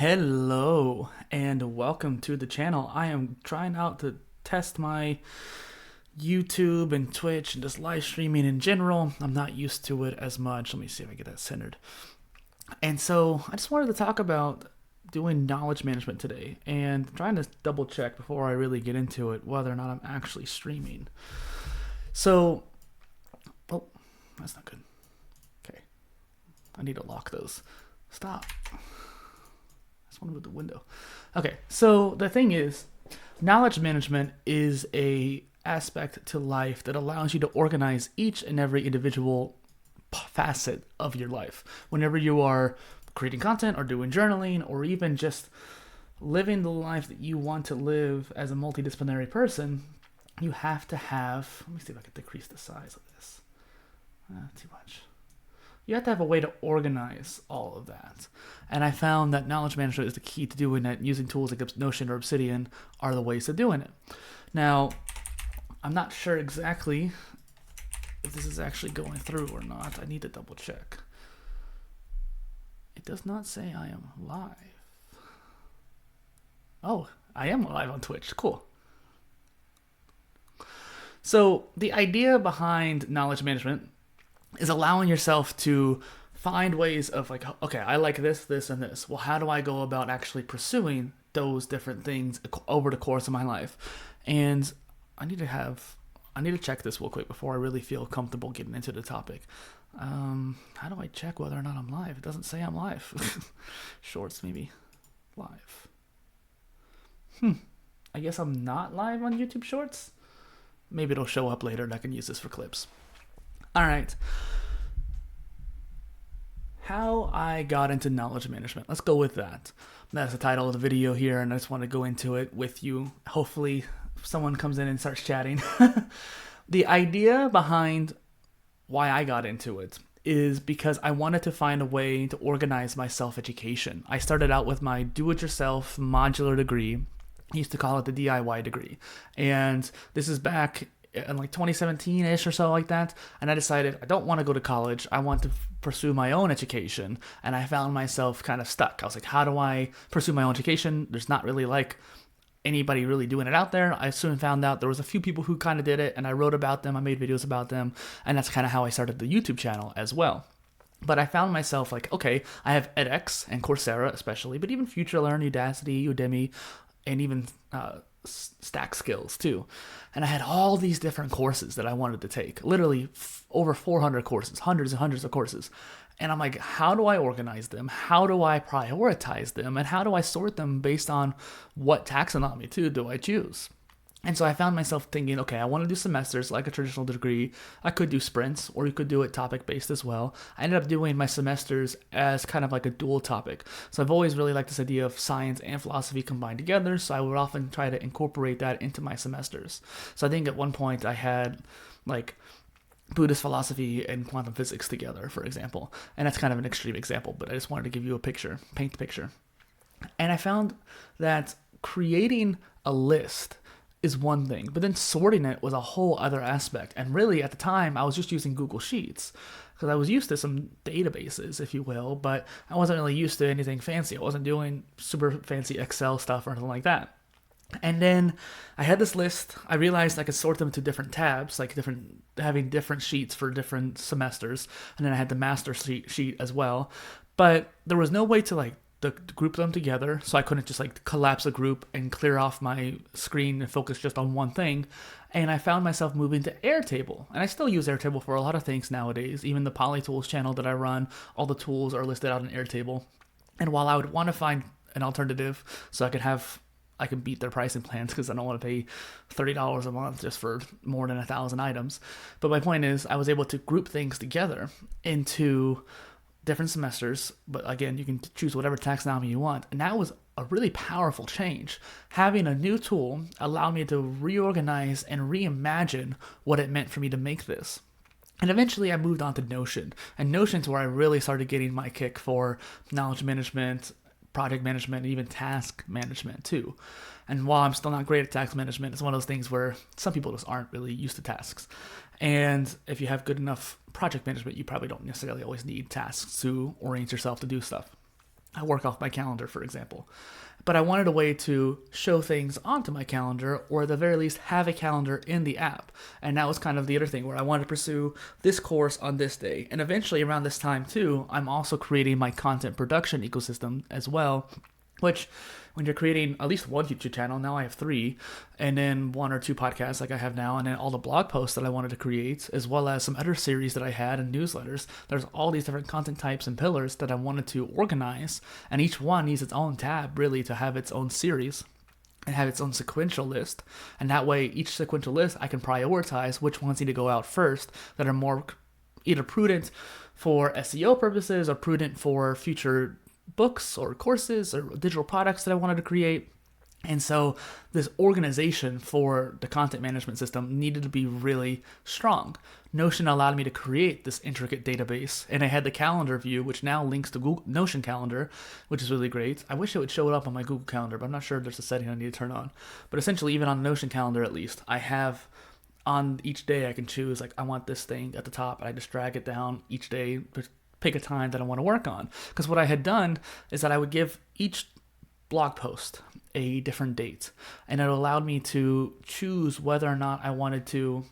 Hello and welcome to the channel. I am trying out to test my YouTube and Twitch and just live streaming in general. I'm not used to it as much. Let me see if I get that centered. And so I just wanted to talk about doing knowledge management today and trying to double check before I really get into it whether or not I'm actually streaming. So, oh, that's not good. Okay, I need to lock those. Stop. I just want to move the window. Okay, so the thing is, knowledge management is a aspect to life that allows you to organize each and every individual facet of your life. Whenever you are creating content or doing journaling or even just living the life that you want to live as a multidisciplinary person, you have to have, let me see if I can decrease the size of this. Too much. You have to have a way to organize all of that. And I found that knowledge management is the key to doing it. Using tools like Notion or Obsidian are the ways to doing it. Now, I'm not sure exactly if this is actually going through or not. I need to double check. It does not say I am live. Oh, I am live on Twitch. Cool. So the idea behind knowledge management is allowing yourself to find ways of like, okay, I like this, this, and this. Well, how do I go about actually pursuing those different things over the course of my life? And I need to check this real quick before I really feel comfortable getting into the topic. How do I check whether or not I'm live? It doesn't say I'm live. Shorts, maybe. Live. I guess I'm not live on YouTube Shorts. Maybe it'll show up later and I can use this for clips. All right. How I got into knowledge management. Let's go with that. That's the title of the video here, and I just want to go into it with you. Hopefully someone comes in and starts chatting. The idea behind why I got into it is because I wanted to find a way to organize my self-education. I started out with my do-it-yourself modular degree. I used to call it the DIY degree. And this is back in like 2017-ish or so like that. And I decided I don't want to go to college. I want to pursue my own education. And I found myself kind of stuck. I was like, how do I pursue my own education? There's not really like anybody really doing it out there. I soon found out there was a few people who kind of did it, and I wrote about them. I made videos about them. And that's kind of how I started the YouTube channel as well. But I found myself like, okay, I have edX and Coursera especially, but even FutureLearn, Udacity, and even Stack Skills too. And I had all these different courses that I wanted to take, literally over 400 courses, hundreds and hundreds of courses. And I'm like, how do I organize them? How do I prioritize them? And how do I sort them based on what taxonomy too do I choose? And so I found myself thinking, okay, I want to do semesters like a traditional degree. I could do sprints, or you could do it topic-based as well. I ended up doing my semesters as kind of like a dual topic. So I've always really liked this idea of science and philosophy combined together, so I would often try to incorporate that into my semesters. So I think at one point I had like Buddhist philosophy and quantum physics together, for example. And that's kind of an extreme example, but I just wanted to give you a picture, paint the picture. And I found that creating a list is one thing, but then sorting it was a whole other aspect. And really at the time I was just using Google Sheets because I was used to some databases, if you will, but I wasn't really used to anything fancy. I wasn't doing super fancy Excel stuff or anything like that. And then I had this list. I realized I could sort them into different tabs, like having different sheets for different semesters. And then I had the master sheet as well. But there was no way to like group them together, so I couldn't just like collapse a group and clear off my screen and focus just on one thing. And I found myself moving to Airtable, and I still use Airtable for a lot of things nowadays. Even the PolyTools channel that I run, all the tools are listed out in Airtable. And while I would want to find an alternative so I can beat their pricing plans because I don't want to pay $30 a month just for more than 1,000 items. But my point is I was able to group things together into different semesters, but again, you can choose whatever taxonomy you want. And that was a really powerful change. Having a new tool allowed me to reorganize and reimagine what it meant for me to make this. And eventually I moved on to Notion. And Notion's where I really started getting my kick for knowledge management, project management, and even task management too. And while I'm still not great at task management, it's one of those things where some people just aren't really used to tasks. And if you have good enough project management, you probably don't necessarily always need tasks to orient yourself to do stuff. I work off my calendar, for example. But I wanted a way to show things onto my calendar, or at the very least have a calendar in the app. And that was kind of the other thing where I wanted to pursue this course on this day. And eventually around this time too, I'm also creating my content production ecosystem as well, which when you're creating at least one YouTube channel, now I have 3, and then 1 or 2 podcasts like I have now, and then all the blog posts that I wanted to create, as well as some other series that I had and newsletters. There's all these different content types and pillars that I wanted to organize, and each one needs its own tab really to have its own series and have its own sequential list. And that way, each sequential list, I can prioritize which ones need to go out first that are more either prudent for SEO purposes or prudent for future books or courses or digital products that I wanted to create. And so this organization for the content management system needed to be really strong. Notion allowed me to create this intricate database, and I had the calendar view, which now links to Google Notion Calendar, which is really great. I wish it would show it up on my Google Calendar, but I'm not sure if there's a setting I need to turn on. But essentially, even on Notion Calendar at least, I have on each day I can choose, like, I want this thing at the top, and I just drag it down each day, pick a time that I want to work on. Because what I had done is that I would give each blog post a different date, and it allowed me to choose whether or not I wanted to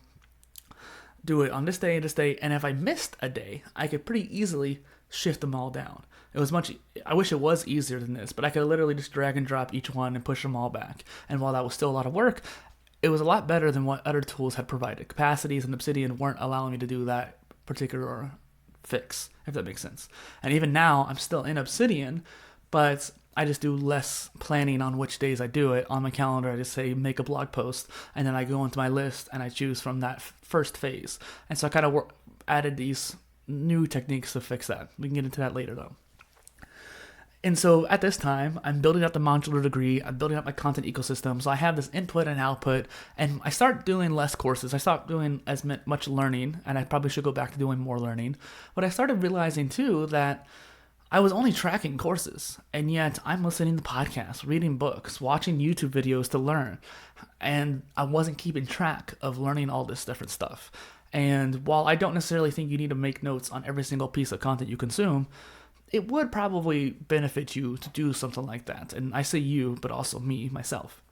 do it on this day, and if I missed a day, I could pretty easily shift them all down. I wish it was easier than this, but I could literally just drag and drop each one and push them all back. And while that was still a lot of work, it was a lot better than what other tools had provided. Capacities and Obsidian weren't allowing me to do that particular fix, if that makes sense. And even now, I'm still in Obsidian, but I just do less planning on which days I do it. On my calendar, I just say make a blog post, and then I go into my list and I choose from that first phase. And so I kind of added these new techniques to fix that. We can get into that later though. And so at this time, I'm building up the Modular Degree, I'm building up my content ecosystem, so I have this input and output, and I start doing less courses. I stopped doing as much learning, and I probably should go back to doing more learning. But I started realizing too that I was only tracking courses, and yet I'm listening to podcasts, reading books, watching YouTube videos to learn, and I wasn't keeping track of learning all this different stuff. And while I don't necessarily think you need to make notes on every single piece of content you consume, it would probably benefit you to do something like that. And I say you, but also me, myself.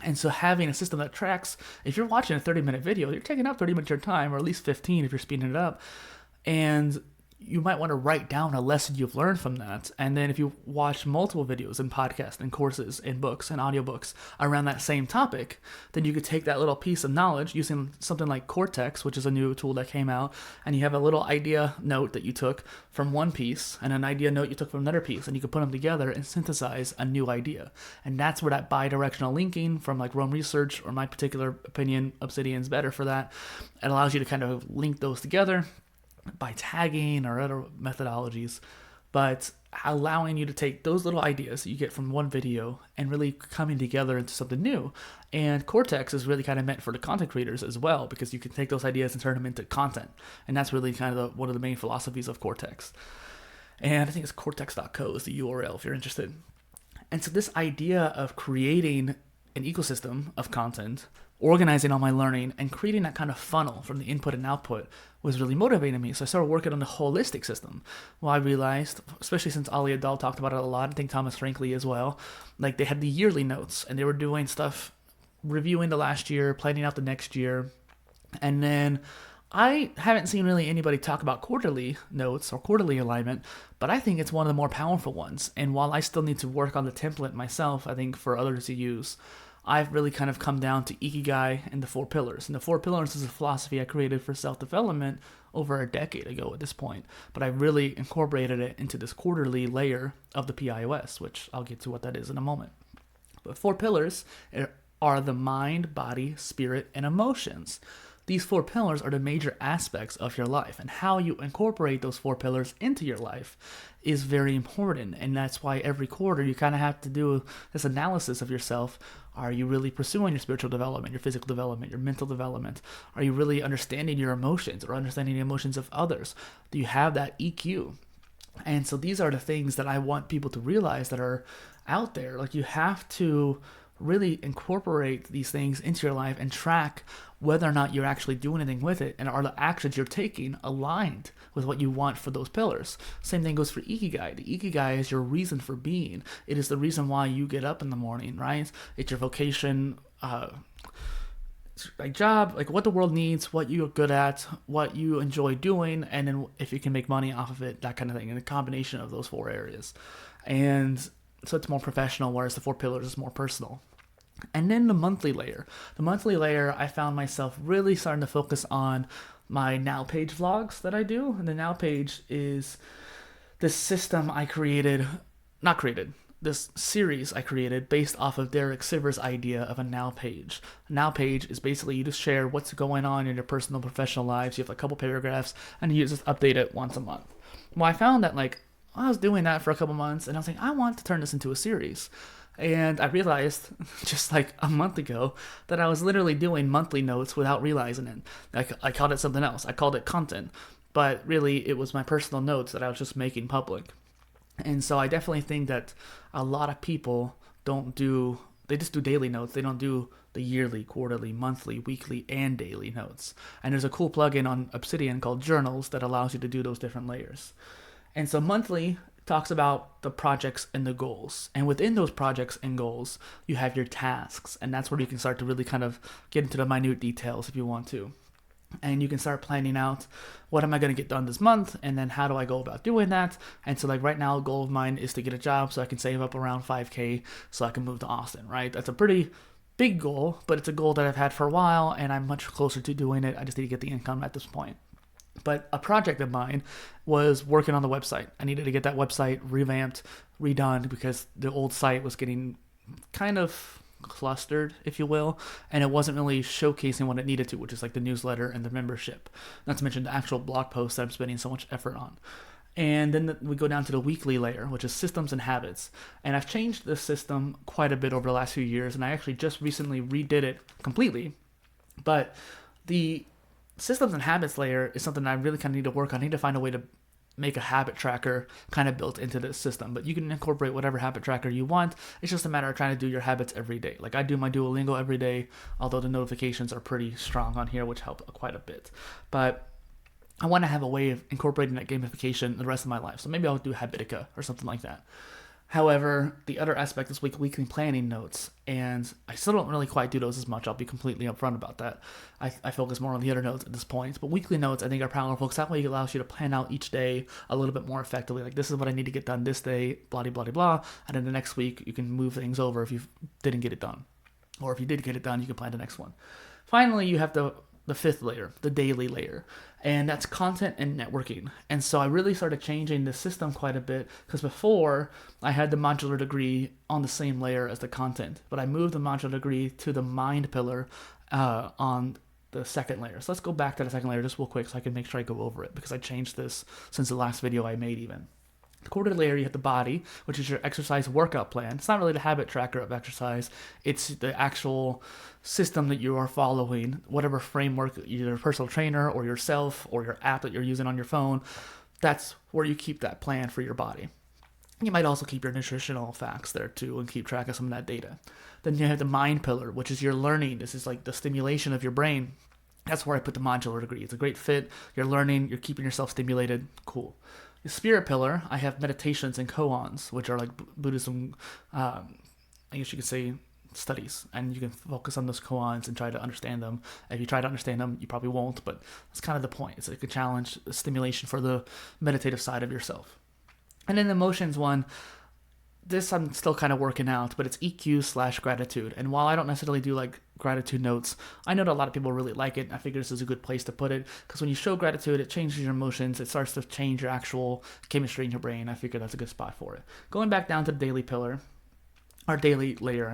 And so having a system that tracks, if you're watching a 30-minute video, you're taking up 30 minutes of your time, or at least 15 if you're speeding it up. And you might want to write down a lesson you've learned from that. And then if you watch multiple videos and podcasts and courses and books and audiobooks around that same topic, then you could take that little piece of knowledge using something like Cortex, which is a new tool that came out, and you have a little idea note that you took from one piece and an idea note you took from another piece, and you could put them together and synthesize a new idea. And that's where that bi-directional linking from like Rome Research, or my particular opinion, Obsidian's better for that. It allows you to kind of link those together by tagging or other methodologies, but allowing you to take those little ideas that you get from one video and really coming together into something new. And Cortex is really kind of meant for the content creators as well, because you can take those ideas and turn them into content. And that's really kind of one of the main philosophies of Cortex. And I think it's cortex.co is the URL if you're interested. And so this idea of creating an ecosystem of content, organizing all my learning, and creating that kind of funnel from the input and output was really motivating me. So I started working on the holistic system. Well, I realized, especially since Ali Adal talked about it a lot, I think Thomas Franklin as well, like they had the yearly notes, and they were doing stuff, reviewing the last year, planning out the next year. And then I haven't seen really anybody talk about quarterly notes or quarterly alignment, but I think it's one of the more powerful ones. And while I still need to work on the template myself, I think for others to use, I've really kind of come down to Ikigai and the 4 pillars. And the 4 pillars is a philosophy I created for self-development over a decade ago at this point. But I really incorporated it into this quarterly layer of the PIOS, which I'll get to what that is in a moment. But 4 pillars are the mind, body, spirit, and emotions. These 4 pillars are the major aspects of your life, and how you incorporate those 4 pillars into your life is very important. And that's why every quarter you kind of have to do this analysis of yourself. Are you really pursuing your spiritual development, your physical development, your mental development? Are you really understanding your emotions or understanding the emotions of others? Do you have that EQ? And so these are the things that I want people to realize that are out there. Like, you have to really incorporate these things into your life and track whether or not you're actually doing anything with it, and are the actions you're taking aligned with what you want for those pillars. Same thing goes for Ikigai. The Ikigai is your reason for being. It is the reason why you get up in the morning, right? It's your vocation, like job, like what the world needs, what you're good at, what you enjoy doing, and then if you can make money off of it, that kind of thing, and a combination of those 4 areas. And so it's more professional, whereas the 4 pillars is more personal. And then the monthly layer. The monthly layer, I found myself really starting to focus on my Now Page vlogs that I do. And the Now Page is this system I created, this series I created based off of Derek Sivers' idea of a Now Page. A Now Page is basically you just share what's going on in your personal, professional lives. You have a couple paragraphs, and you just update it once a month. Well, I found that I was doing that for a couple months, and I was like, I want to turn this into a series. And I realized just like a month ago that I was literally doing monthly notes without realizing it. I called it something else. I called it content. But really, it was my personal notes that I was just making public. And so I definitely think that a lot of people they just do daily notes. They don't do the yearly, quarterly, monthly, weekly, and daily notes. And there's a cool plugin on Obsidian called Journals that allows you to do those different layers. And so monthly talks about the projects and the goals. And within those projects and goals, you have your tasks. And that's where you can start to really kind of get into the minute details if you want to. And you can start planning out, what am I going to get done this month? And then how do I go about doing that? And so right now, a goal of mine is to get a job so I can save up around $5,000 so I can move to Austin, right? That's a pretty big goal, but it's a goal that I've had for a while, and I'm much closer to doing it. I just need to get the income at this point. But a project of mine was working on the website. I needed to get that website revamped, redone, because the old site was getting kind of clustered, if you will, and it wasn't really showcasing what it needed to, which is like the newsletter and the membership. Not to mention the actual blog posts that I'm spending so much effort on. And then we go down to the weekly layer, which is systems and habits. And I've changed this system quite a bit over the last few years, and I actually just recently redid it completely. But the systems and habits layer is something I really kind of need to work on. I need to find a way to make a habit tracker kind of built into this system, but you can incorporate whatever habit tracker you want. It's just a matter of trying to do your habits every day. Like I do my Duolingo every day, although the notifications are pretty strong on here, which help quite a bit. But I want to have a way of incorporating that gamification the rest of my life. So maybe I'll do Habitica or something like that. However, the other aspect is weekly planning notes, and I still don't really quite do those as much. I'll be completely upfront about that. I focus more on the other notes at this point, but weekly notes I think are powerful because that way it allows you to plan out each day a little bit more effectively. Like, this is what I need to get done this day, blah, blah, blah, blah, and then the next week you can move things over if you didn't get it done. Or if you did get it done, you can plan the next one. Finally, you have the fifth layer, the daily layer, and that's content and networking. And so I really started changing the system quite a bit, because before I had the modular degree on the same layer as the content, but I moved the modular degree to the mind pillar on the second layer. So let's go back to the second layer just real quick so I can make sure I go over it, because I changed this since the last video I made even. The quarterly layer, you have the body, which is your exercise workout plan. It's not really the habit tracker of exercise. It's the actual system that you are following, whatever framework, either a personal trainer or yourself or your app that you're using on your phone. That's where you keep that plan for your body. You might also keep your nutritional facts there too and keep track of some of that data. Then you have the mind pillar, which is your learning. This is like the stimulation of your brain. That's where I put the modular degree. It's a great fit. You're learning, you're keeping yourself stimulated. Cool. The spirit pillar, I have meditations and koans, which are like Buddhism, I guess you could say, studies. And you can focus on those koans and try to understand them. If you try to understand them, you probably won't, but that's kind of the point. It's like a challenge, a stimulation for the meditative side of yourself. And then the emotions one, this I'm still kind of working out, but it's EQ/gratitude. And while I don't necessarily do like gratitude notes, I know that a lot of people really like it. I figure this is a good place to put it, because when you show gratitude, it changes your emotions. It starts to change your actual chemistry in your brain. I figure that's a good spot for it. Going back down to the daily pillar, or daily layer,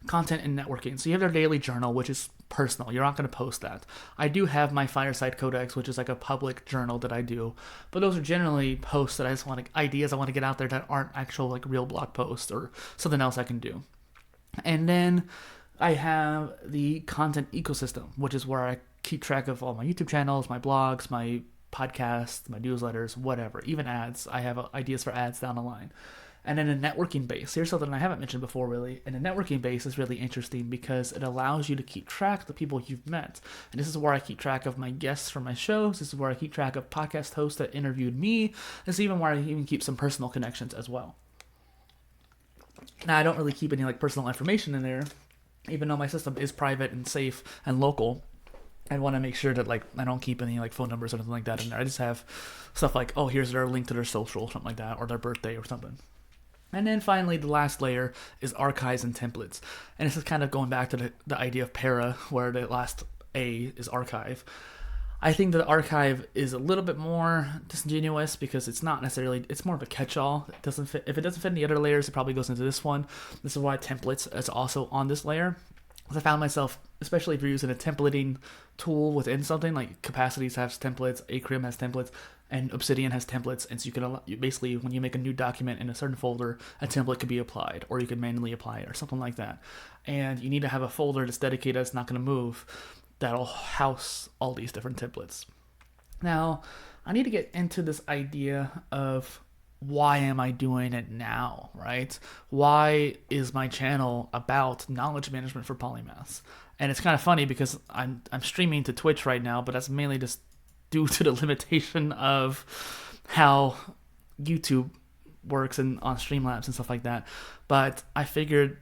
content and networking. So you have your daily journal, which is personal. You're not going to post that. I do have my Fireside Codex, which is like a public journal that I do, but those are generally posts that I just want to, ideas I want to get out there that aren't actual like real blog posts or something else I can do. And then I have the content ecosystem, which is where I keep track of all my YouTube channels, my blogs, my podcasts, my newsletters, whatever, even ads. I have ideas for ads down the line. And then a networking base. Here's something I haven't mentioned before, really. And a networking base is really interesting because it allows you to keep track of the people you've met. And this is where I keep track of my guests from my shows. This is where I keep track of podcast hosts that interviewed me. This is even where I even keep some personal connections as well. Now, I don't really keep any like personal information in there, even though my system is private and safe and local. I want to make sure that like I don't keep any like phone numbers or anything like that in there. I just have stuff like, oh, here's their link to their social, something like that, or their birthday or something. And then finally, the last layer is archives and templates. And this is kind of going back to the idea of para, where the last A is archive. I think the archive is a little bit more disingenuous because it's not necessarily, it's more of a catch-all. It doesn't fit. If it doesn't fit in the other layers, it probably goes into this one. This is why templates is also on this layer. I found myself, especially if you're using a templating tool within something, like Capacities has templates, Acrim has templates, and Obsidian has templates, and so you can basically, when you make a new document in a certain folder, a template could be applied, or you could manually apply it, or something like that. And you need to have a folder that's dedicated, that's not going to move, that'll house all these different templates. Now, I need to get into this idea of why am I doing it now, right? Why is my channel about knowledge management for polymaths? And it's kind of funny because I'm streaming to Twitch right now, but that's mainly just due to the limitation of how YouTube works and on Streamlabs and stuff like that. But I figured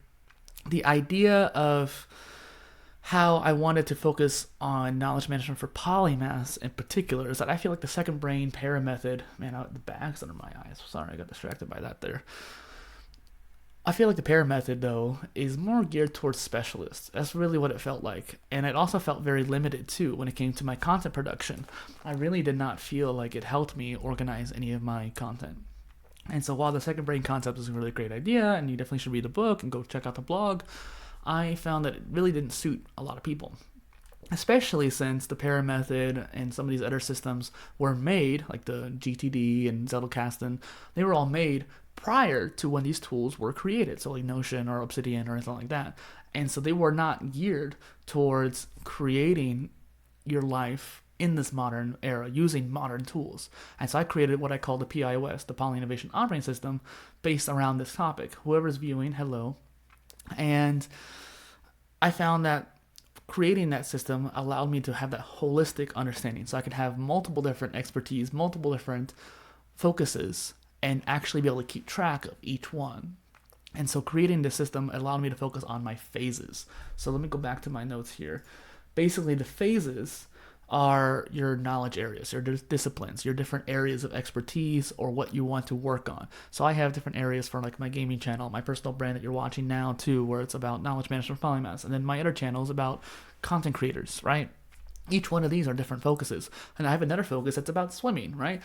the idea of how I wanted to focus on knowledge management for polymaths in particular is that I feel like the second brain para method, man, the bag's under my eyes. Sorry, I got distracted by that there. I feel like the para method, though, is more geared towards specialists. That's really what it felt like. And it also felt very limited, too, when it came to my content production. I really did not feel like it helped me organize any of my content. And so while the second brain concept is a really great idea, and you definitely should read the book and go check out the blog, I found that it really didn't suit a lot of people, especially since the para method and some of these other systems were made, like the GTD and Zettelkasten, they were all made prior to when these tools were created, so like Notion or Obsidian or anything like that. And so they were not geared towards creating your life in this modern era using modern tools. And so I created what I call the PIOS, the Poly Innovation Operating System, based around this topic. Whoever's viewing, hello. And I found that creating that system allowed me to have that holistic understanding. So I could have multiple different expertise, multiple different focuses, and actually be able to keep track of each one. And so creating this system allowed me to focus on my phases. So let me go back to my notes here. Basically, the phases are your knowledge areas, your disciplines, your different areas of expertise or what you want to work on. So I have different areas for like my gaming channel, my personal brand that you're watching now too, where it's about knowledge management for polymaths. And then my other channel is about content creators, right? Each one of these are different focuses. And I have another focus that's about swimming, right?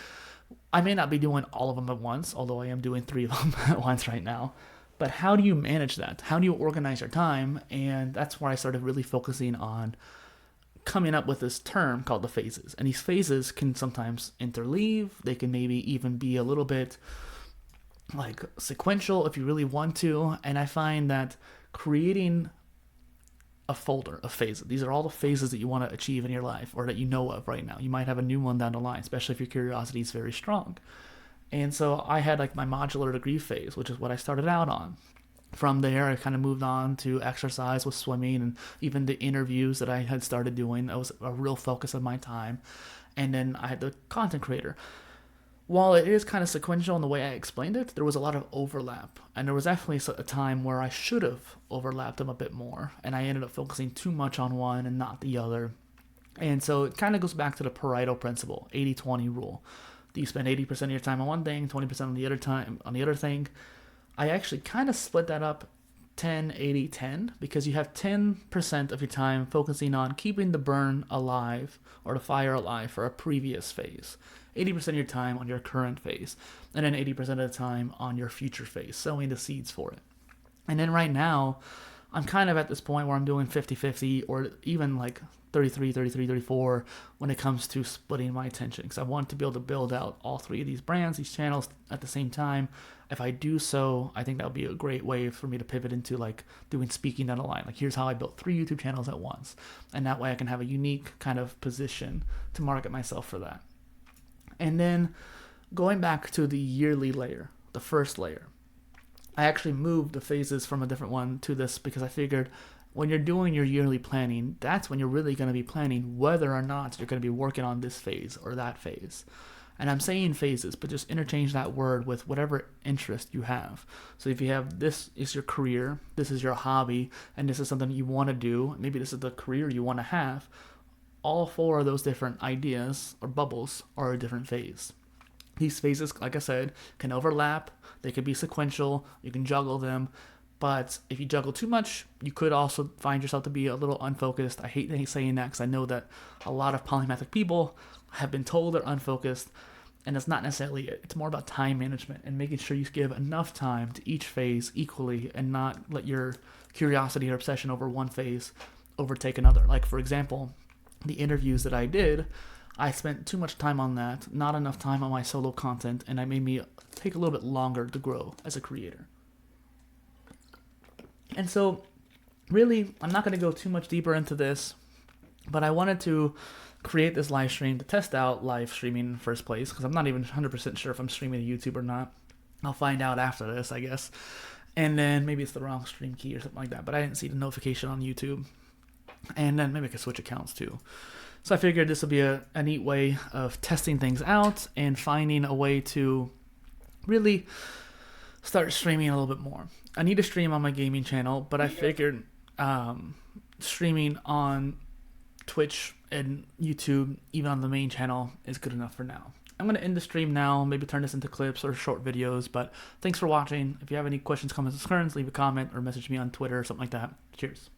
I may not be doing all of them at once, although I am doing 3 of them at once right now. But how do you manage that? How do you organize your time? And that's where I started really focusing on coming up with this term called the phases. And these phases can sometimes interleave. They can maybe even be a little bit like sequential if you really want to. And I find that creating a folder of phases, these are all the phases that you want to achieve in your life or that you know of right now. You might have a new one down the line, especially if your curiosity is very strong. And so I had like my modular degree phase, which is what I started out on. From there, I kind of moved on to exercise with swimming and even the interviews that I had started doing. That was a real focus of my time. And then I had the content creator. While it is kind of sequential in the way I explained it, there was a lot of overlap. And there was definitely a time where I should have overlapped them a bit more. And I ended up focusing too much on one and not the other. And so it kind of goes back to the Pareto principle, 80-20 rule. Do you spend 80% of your time on one thing, 20% on the other time on the other thing? I actually kind of split that up 10-80-10 because you have 10% of your time focusing on keeping the burn alive or the fire alive for a previous phase. 80% of your time on your current phase. And then 80% of the time on your future phase, sowing the seeds for it. And then right now, I'm kind of at this point where I'm doing 50-50 or even like 33-34 when it comes to splitting my attention, because I want to be able to build out all 3 of these brands, these channels at the same time. If I do so, I think that would be a great way for me to pivot into like doing speaking down the line. Like here's how I built 3 YouTube channels at once. And that way I can have a unique kind of position to market myself for that. And then going back to the yearly layer, the first layer, I actually moved the phases from a different one to this because I figured when you're doing your yearly planning, that's when you're really going to be planning whether or not you're going to be working on this phase or that phase. And I'm saying phases, but just interchange that word with whatever interest you have. So if you have this is your career, this is your hobby, and this is something you want to do, maybe this is the career you want to have, all four of those different ideas or bubbles are a different phase. These phases, like I said, can overlap, they could be sequential, you can juggle them, but if you juggle too much, you could also find yourself to be a little unfocused. I hate saying that because I know that a lot of polymathic people have been told they're unfocused, and it's not necessarily it. It's more about time management and making sure you give enough time to each phase equally and not let your curiosity or obsession over one phase overtake another. Like, for example, the interviews that I did, I spent too much time on that, not enough time on my solo content, and it made me take a little bit longer to grow as a creator. And so, really, I'm not going to go too much deeper into this, but I wanted to create this live stream to test out live streaming in the first place, because I'm not even 100% sure if I'm streaming to YouTube or not. I'll find out after this, I guess. And then maybe it's the wrong stream key or something like that, but I didn't see the notification on YouTube. And then maybe I could switch accounts too. So I figured this would be a neat way of testing things out and finding a way to really start streaming a little bit more. I need to stream on my gaming channel, but I figured streaming on Twitch and YouTube, even on the main channel, is good enough for now. I'm going to end the stream now, maybe turn this into clips or short videos, but thanks for watching. If you have any questions, comments, concerns, leave a comment or message me on Twitter or something like that. Cheers.